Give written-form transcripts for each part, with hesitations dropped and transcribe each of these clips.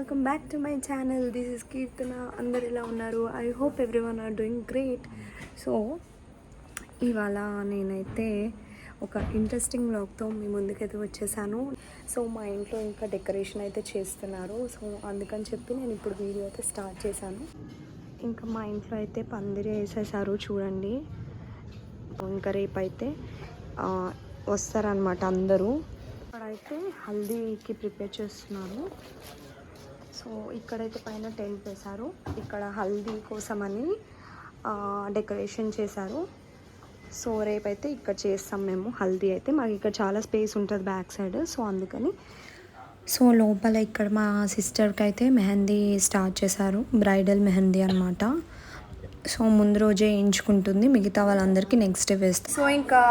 Welcome back to my channel. This is Keerthana. అందరు ఎలా ఉన్నారు? I hope everyone are doing great. So ఇవాళ నేనైతే ఒక ఇంట్రెస్టింగ్ వ్లాగ్తో మీ ముందుకైతే వచ్చేసాను. సో మా ఇంట్లో ఇంకా డెకరేషన్ అయితే చేస్తున్నారు. సో అందుకని చెప్పి నేను ఇప్పుడు వీడియో అయితే స్టార్ట్ చేశాను. ఇంకా మా ఇంట్లో అయితే పందిరి వేసేసారు చూడండి. ఇంకా రేపైతే వస్తారనమాట అందరూ. ఇక్కడైతే హల్దీకి ప్రిపేర్ చేస్తున్నారు. సో ఇక్కడైతే పైన టెంట్ వేశారు. ఇక్కడ హల్దీ కోసమని డెకరేషన్ చేశారు. సో రేపైతే ఇక్కడ చేస్తాం మేము హల్దీ అయితే. మాకు ఇక్కడ చాలా స్పేస్ ఉంటుంది బ్యాక్ సైడ్. సో అందుకని సో లోపల ఇక్కడ మా సిస్టర్కి అయితే మెహందీ స్టార్ట్ చేశారు. బ్రైడల్ మెహందీ అనమాట. సో ముందు రోజే వేయించుకుంటుంది, మిగతా వాళ్ళందరికీ నెక్స్ట్ డే వేస్తారు. సో ఇంకా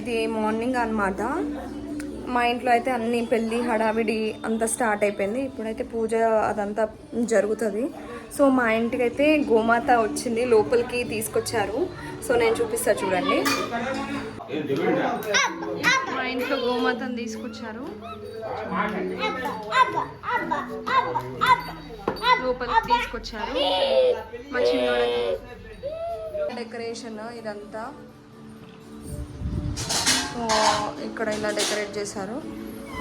ఇది మార్నింగ్ అనమాట. మా ఇంట్లో అయితే అన్ని పెళ్ళి హడావిడి అంతా స్టార్ట్ అయిపోయింది. ఇప్పుడైతే పూజ అదంతా జరుగుతుంది. సో మా ఇంటికి అయితే గోమాత వచ్చింది, లోపలికి తీసుకొచ్చారు. సో నేను చూపిస్తా చూడండి. మా ఇంట్లో గోమాతను తీసుకొచ్చారు, లోపలికి తీసుకొచ్చారు. మా చిన్నోడకి డెకరేషన్ ఇదంతా. సో ఇక్కడ ఇలా డెకరేట్ చేశారు.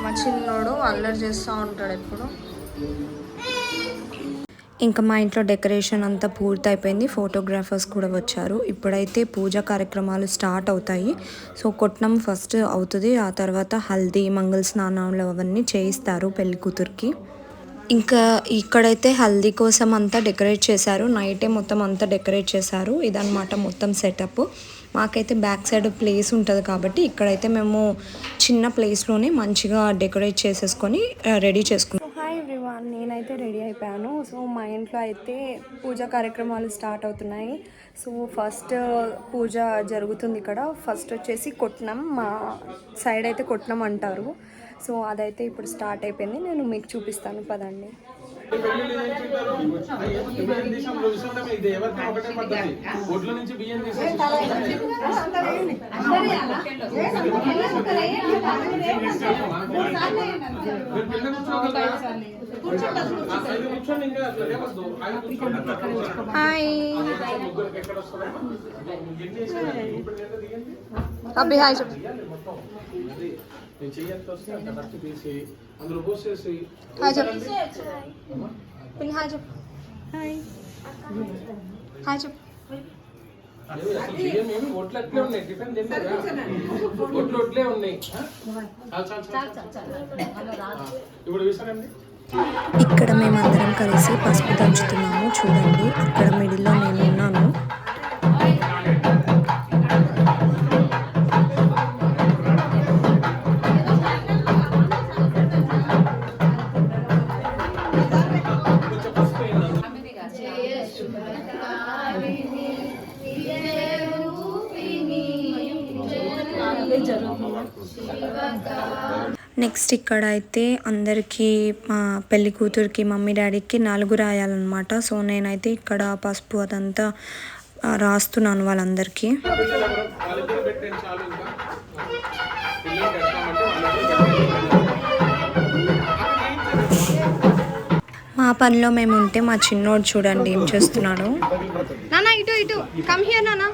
మా చిన్నోడు అల్లరి చేస్తూ ఉంటాడు ఎప్పుడు. ఇంకా మా ఇంట్లో డెకరేషన్ అంతా పూర్తి అయిపోయింది. ఫోటోగ్రాఫర్స్ కూడా వచ్చారు. ఇప్పుడైతే పూజా కార్యక్రమాలు స్టార్ట్ అవుతాయి. సో కొట్నం ఫస్ట్ అవుతుంది, ఆ తర్వాత హల్దీ, మంగళ స్నానాలు అవన్నీ చేయిస్తారు పెళ్లి కూతురికి. ఇంకా ఇక్కడైతే హల్దీ కోసం అంతా డెకరేట్ చేశారు. నైటే మొత్తం అంతా డెకరేట్ చేశారు. ఇదన్నమాట మొత్తం సెటప్. మాకైతే బ్యాక్ సైడ్ ప్లేస్ ఉంటుంది కాబట్టి ఇక్కడైతే మేము చిన్న ప్లేస్లోనే మంచిగా డెకరేట్ చేసేసుకొని రెడీ చేసుకున్నాం. హాయ్ ఎవ్రీవన్, నేనైతే రెడీ అయిపోయాను. సో మా ఇంట్లో అయితే పూజా కార్యక్రమాలు స్టార్ట్ అవుతున్నాయి. సో ఫస్ట్ పూజ జరుగుతుంది ఇక్కడ. ఫస్ట్ వచ్చేసి కొట్నం, మా సైడ్ అయితే కొట్నం అంటారు. సో అదైతే ఇప్పుడు స్టార్ట్ అయిపోయింది. నేను మీకు చూపిస్తాను పదండి. హాయ్ అబ్బి, హాయ్ చెప్పు. హాయ్ చెప్పు. హాయ్ చెప్పు. హాయ్ హాయ్ చెప్పు. ఇక్కడ మేమందరం కలిసి పసుపు దంచుతున్నాము చూడండి. ఇక్కడ మిడిల్లో నేను ఉన్నాను. నెక్స్ట్ ఇక్కడ అయితే అందరికీ మా పెళ్లి కూతురికి మమ్మీ డాడీకి నలుగు రాయాలన్నమాట. సో నేనైతే ఇక్కడ పసుపు అదంతా రాస్తున్నాను వాళ్ళందరికీ. మా పనిలో మేము ఉంటే మా చిన్నోడు చూడండి ఏం చేస్తున్నాడు. నానా ఇటు ఇటు కమ్ హియర్, నానా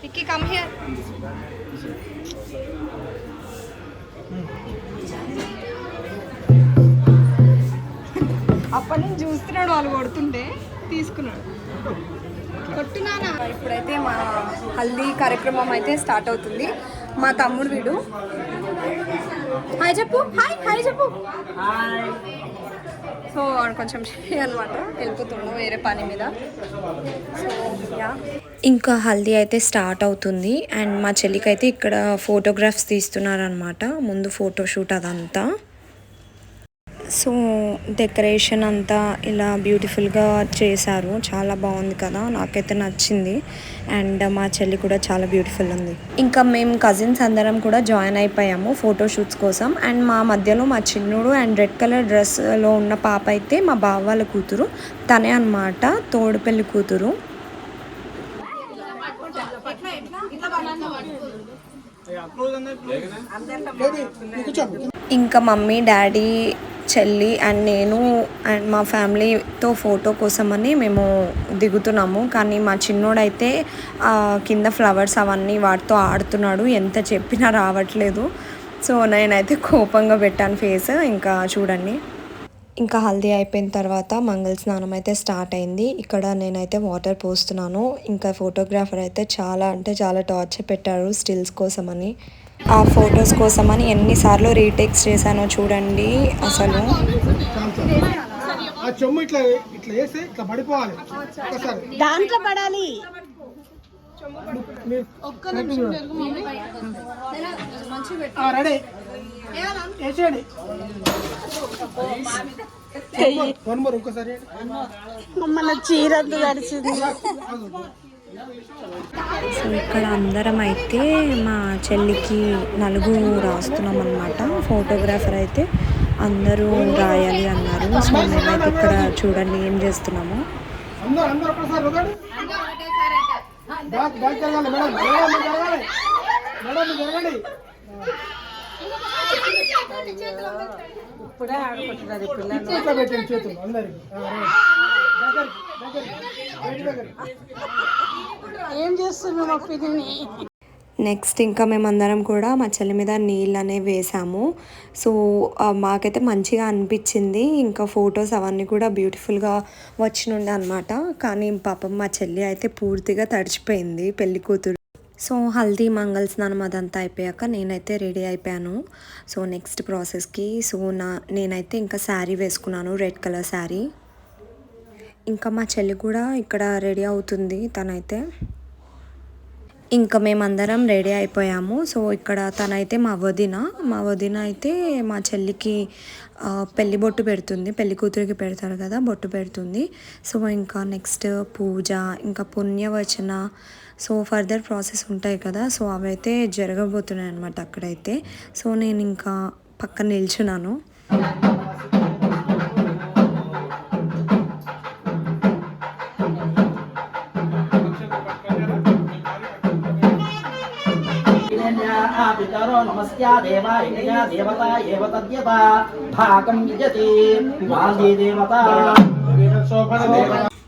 విక్కీ కమ్ హియర్. అప్పటి నుంచి చూస్తున్నాడు, వాళ్ళు కొడుతుంటే తీసుకున్నాడు. కొట్టున్నానా. ఇప్పుడైతే మా హల్దీ కార్యక్రమం అయితే స్టార్ట్ అవుతుంది. మా తమ్ముడు వీడు. హాయ్ చెప్పు. హాయ్ హాయ్ చెప్పు. సో కొంచెం అనమాట వెళ్ళిపోతున్నాం వేరే పని మీద. సో యా, ఇంకా హల్దీ అయితే స్టార్ట్ అవుతుంది. అండ్ మా చెల్లికి అయితే ఇక్కడ ఫోటోగ్రాఫ్స్ తీస్తున్నారనమాట, ముందు ఫోటోషూట్ అదంతా. సో డెకరేషన్ అంతా ఇలా బ్యూటిఫుల్గా చేశారు. చాలా బాగుంది కదా, నాకైతే నచ్చింది. అండ్ మా చెల్లి కూడా చాలా బ్యూటిఫుల్ ఉంది. ఇంకా మేము కజిన్స్ అందరం కూడా జాయిన్ అయిపోయాము ఫోటోషూట్స్ కోసం. అండ్ మా మధ్యలో మా చిన్నుడు అండ్ రెడ్ కలర్ డ్రెస్లో ఉన్న పాప అయితే మా బావ వాళ్ళ కూతురు, తనే అనమాట తోడు పెళ్లి కూతురు. ఇంకా మమ్మీ డాడీ చెల్లి అండ్ నేను అండ్ మా ఫ్యామిలీతో ఫోటో కోసమని మేము దిగుతున్నాము. కానీ మా చిన్నోడైతే కింద ఫ్లవర్స్ అవన్నీ వాటితో ఆడుతున్నాడు. ఎంత చెప్పినా రావట్లేదు. సో నేనైతే కోపంగా పెట్టాను ఫేస్. ఇంకా చూడండి. ఇంకా హల్దీ అయిపోయిన తర్వాత మంగళ స్నానం అయితే స్టార్ట్ అయింది. ఇక్కడ నేనైతే వాటర్ పోస్తున్నాను. ఇంకా ఫోటోగ్రాఫర్ అయితే చాలా అంటే చాలా టార్చర్ పెట్టారు స్టిల్స్ కోసమని. ఆ ఫొటోస్ కోసమని ఎన్నిసార్లు రీటేక్స్ చేశానో చూడండి అసలు. దాంట్లో పడాలి. మన చీరంతా తడిచింది. సో ఇక్కడ అందరం అయితే మా చెల్లికి నలుగు రాస్తున్నాం అనమాట. ఫోటోగ్రాఫర్ అయితే అందరూ రాయాలి అన్నారు. సో మేమైతే ఇక్కడ చూడండి ఏం చేస్తున్నాము. ఇప్పుడే ఆడుకుంటున్నారు పిల్లలు. ఏం చేస్తున్నాం మా పిల్లని. నెక్స్ట్ ఇంకా మేమందరం కూడా మా చెల్లి మీద నీళ్ళు అనేవి వేసాము. సో మాకైతే మంచిగా అనిపించింది. ఇంకా ఫొటోస్ అవన్నీ కూడా బ్యూటిఫుల్గా వచ్చినుండే అనమాట. కానీ పాపం మా చెల్లి అయితే పూర్తిగా తడిచిపోయింది పెళ్లి కూతురు. సో హల్దీ మంగళ స్నానం అదంతా అయిపోయాక నేనైతే రెడీ అయిపోయాను. సో నెక్స్ట్ ప్రాసెస్కి నేనైతే ఇంకా శారీ వేసుకున్నాను, రెడ్ కలర్ శారీ. ఇంకా మా చెల్లి కూడా ఇక్కడ రెడీ అవుతుంది తనైతే. ఇంకా మేమందరం రెడీ అయిపోయాము. సో ఇక్కడ తనైతే మా వదిన అయితే మా చెల్లికి పెళ్లి బొట్టు పెడుతుంది. పెళ్లి కూతురికి పెడతారు కదా, బొట్టు పెడుతుంది. సో ఇంకా నెక్స్ట్ పూజ, ఇంకా పుణ్యవచన, సో ఫర్దర్ ప్రాసెస్ ఉంటాయి కదా, సో అవైతే జరగబోతున్నాయి అనమాట అక్కడైతే. సో నేను ఇంకా పక్కన నిల్చున్నాను. నమస్యా దేవాయ దేవత ఏవ తద్యత భాగం యజతి మాల్దీ దేవత.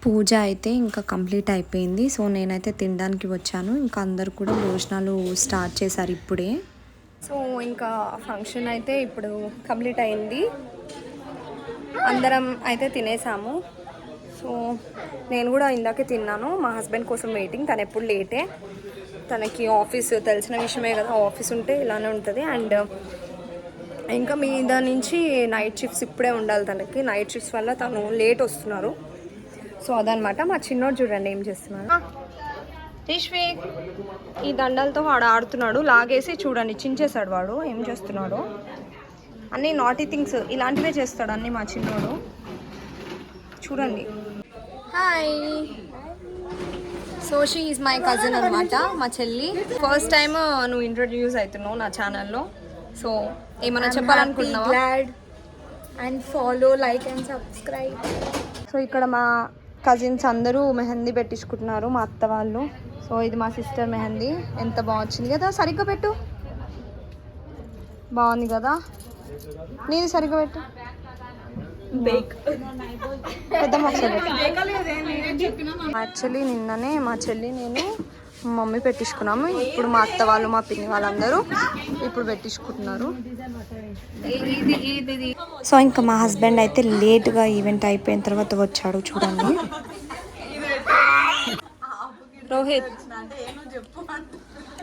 పూజ అయితే ఇంకా కంప్లీట్ అయిపోయింది. సో నేనైతే తినడానికి వచ్చాను. ఇంకా అందరు కూడా భోజనాలు స్టార్ట్ చేశారు ఇప్పుడే. సో ఇంకా ఫంక్షన్ అయితే ఇప్పుడు కంప్లీట్ అయింది. అందరం అయితే తినేసాము. సో నేను కూడా ఇందాకే తిన్నాను. మా హస్బెండ్ కోసం వెయిటింగ్. తను ఎప్పుడు లేటే, తనకి ఆఫీస్ తెలిసిన విషయమే కదా, ఆఫీస్ ఉంటే ఇలానే ఉంటుంది. అండ్ ఇంకా మీద నుంచి నైట్ షిఫ్ట్స్ ఇప్పుడే ఉండాలి తనకి. నైట్ షిఫ్ట్స్ వల్ల తను లేట్ వస్తున్నారు. సో అదనమాట. మా చిన్నోడు చూడండి ఏం చేస్తున్నాడు. రిష్విక్ ఈ దండలతో వాడు ఆడుతున్నాడు. లాగేసి చూడండి చించేశాడు వాడు. ఏం చేస్తున్నాడు, అన్నీ నాటీ థింగ్స్ ఇలాంటివే చేస్తాడు అన్నీ మా చిన్నోడు. చూడండి. Hi. So she is my cousin అనమాట, మా చెల్లి. ఫస్ట్ టైం నువ్వు ఇంట్రొడ్యూస్ అవుతున్నావు నా ఛానల్లో. సో ఏమైనా చెప్పాలనుకుంటున్నావా? Glad and follow, like and subscribe. So ఇక్కడ మా కజిన్స్ అందరూ మెహందీ పెట్టించుకుంటున్నారు, మా అత్త వాళ్ళు. సో ఇది మా సిస్టర్ మెహందీ. ఎంత బాగుంది కదా, సరిగ్గా పెట్టు. బాగుంది కదా, నీది సరిగ్గా పెట్టు. పెద్ద యాక్చువల్లీ నిన్ననే మా చెల్లి నేను మమ్మీ పెట్టించుకున్నాము. ఇప్పుడు మా అత్త వాళ్ళు మా పిన్ని వాళ్ళందరూ ఇప్పుడు పెట్టించుకుంటున్నారు. సో ఇంకా మా హస్బెండ్ అయితే లేట్గా ఈవెంట్ అయిపోయిన తర్వాత వచ్చాడు. చూడండి రోహిత్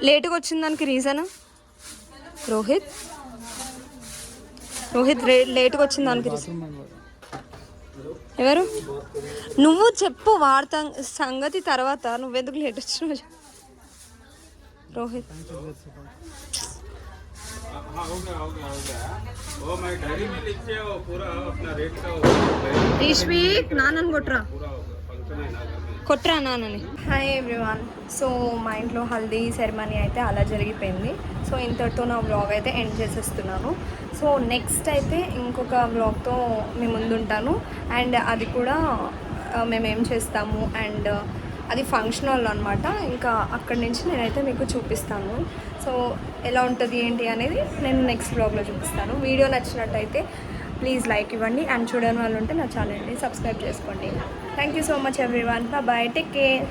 లేటుగా వచ్చిన దానికి రీజన్ రోహిత్ లేటుగా వచ్చిన దానికి రీజన్ ఎవరు? నువ్వు చెప్పు వార్త సంగతి తర్వాత. నువ్వెందుకు లేట్ వచ్చినావు రోహిత్? రిష్విక్ నాన్నని కొట్రా నాన్నని. Hi everyone. సో మా ఇంట్లో హల్దీ సెరమనీ అయితే అలా జరిగిపోయింది. సో ఇంతటితో నా వ్లాగ్ అయితే ఎండ్ చేసేస్తున్నాను. సో నెక్స్ట్ అయితే ఇంకొక వ్లాగ్తో మీ ముందుంటాను. అండ్ అది కూడా మేమేం చేస్తాము, అండ్ అది ఫంక్షన్ హాల్ అనమాట. ఇంకా అక్కడి నుంచి నేనైతే మీకు చూపిస్తాను. సో ఎలా ఉంటుంది ఏంటి అనేది నేను నెక్స్ట్ వ్లాగ్లో చూపిస్తాను. వీడియో నచ్చినట్టయితే ప్లీజ్ లైక్ ఇవ్వండి అండ్ చూడని వాళ్ళు ఉంటే నా ఛానల్ని సబ్స్క్రైబ్ చేసుకోండి. Thank you so much everyone. Bye, take care.